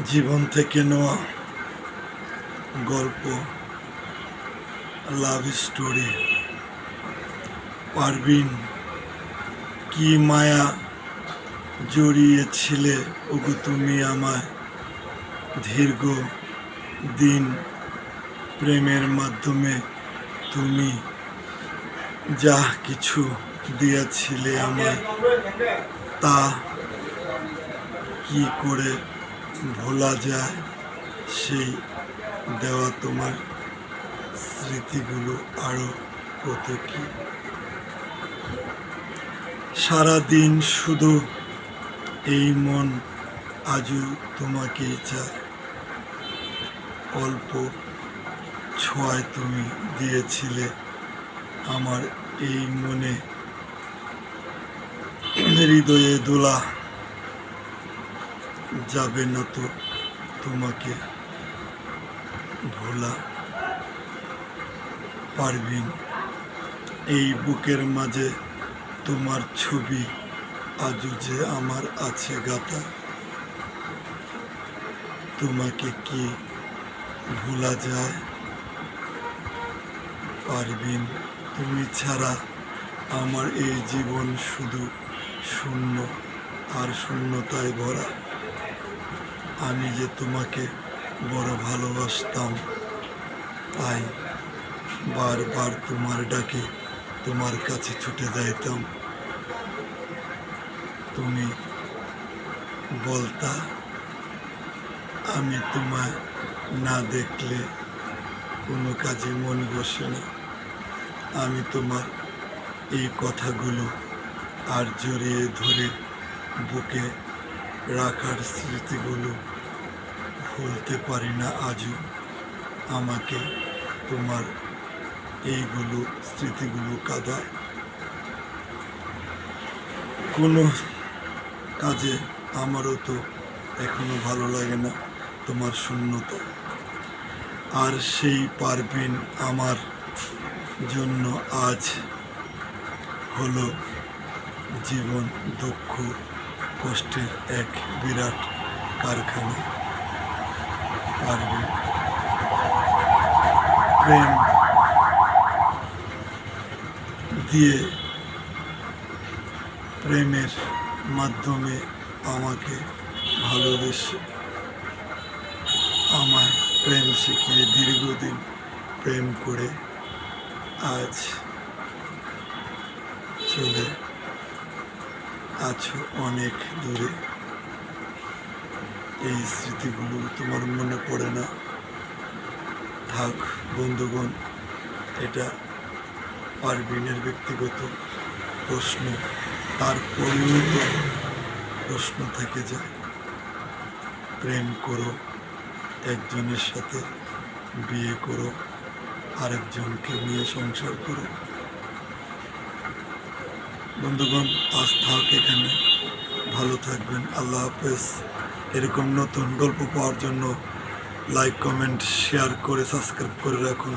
জীবন থেকে নেওয়া গল্প, লাভ স্টোরি। পারভিন, কি মায়া জড়িয়েছিলে ওগো তুমি আমায়। দীর্ঘ দিন প্রেমের মাধ্যমে তুমি যা কিছু দিয়েছিলে আমায়, তা কি করে ভোলা যায়? সেই দেওয়া তোমার স্মৃতিগুলো আরো কত কি। সারাদিন শুধু এই মন আজও তোমাকেই চায়। অল্প ছোঁয়ায় তুমি দিয়েছিলে আমার এই মনে, হৃদয়ে দোলা যাবে না তো তোমাকে ভোলা। পারভিন, এই বুকের মাঝে তোমার ছবি আজও যে আমার আছে গাঁথা। তোমাকে কি ভোলা যায়? পারভিন, তুমি ছাড়া আমার এই জীবন শুধু শূন্য আর শূন্যতায় ভরা। আমি যে তোমাকে বড় ভালোবাসতাম, তাই বারবার তোমার ডাকে তোমার কাছে ছুটে যাইতাম। তুমি বলতা, আমি তোমায় না দেখলে কোনো কাজে মন বসে না। আমি তোমার এই কথাগুলো আর জড়িয়ে ধরে বুকে রাখার স্মৃতিগুলো ভুলতে পারি না আজও। আমাকে তোমার এইগুলো স্মৃতিগুলো কাঁদায়। কোনো কাজে আমারও তো এখনো ভালো লাগে না তোমার শূন্যতা। আর সেই পারভিন আমার জন্য আজ হলো জীবন দুঃখ কষ্টের এক বিরাট কারখানা। পারভিন, প্রেম দিয়ে প্রেমের মাধ্যমে আমাকে ভালোবেসে আমায় প্রেম শিখিয়ে দীর্ঘদিন প্রেম করে আজ চলে আছো অনেক দূরে। এই স্মৃতিগুলো তোমার মনে পড়ে না? থাক বন্ধুগণ, এটা পারভিনের ব্যক্তিগত প্রশ্ন। তারপরেও তো প্রশ্ন থেকে যায়। প্রেম করো একজনের সাথে, বিয়ে করো আরেকজনকে নিয়ে সংসার করো। বন্ধুগণ, আজ থাক এখানে। ভালো থাকবেন। আল্লাহ হাফেজ। এরকম নতুন গল্প পাওয়ার জন্য লাইক, কমেন্ট, শেয়ার করে সাবস্ক্রাইব করে রাখুন।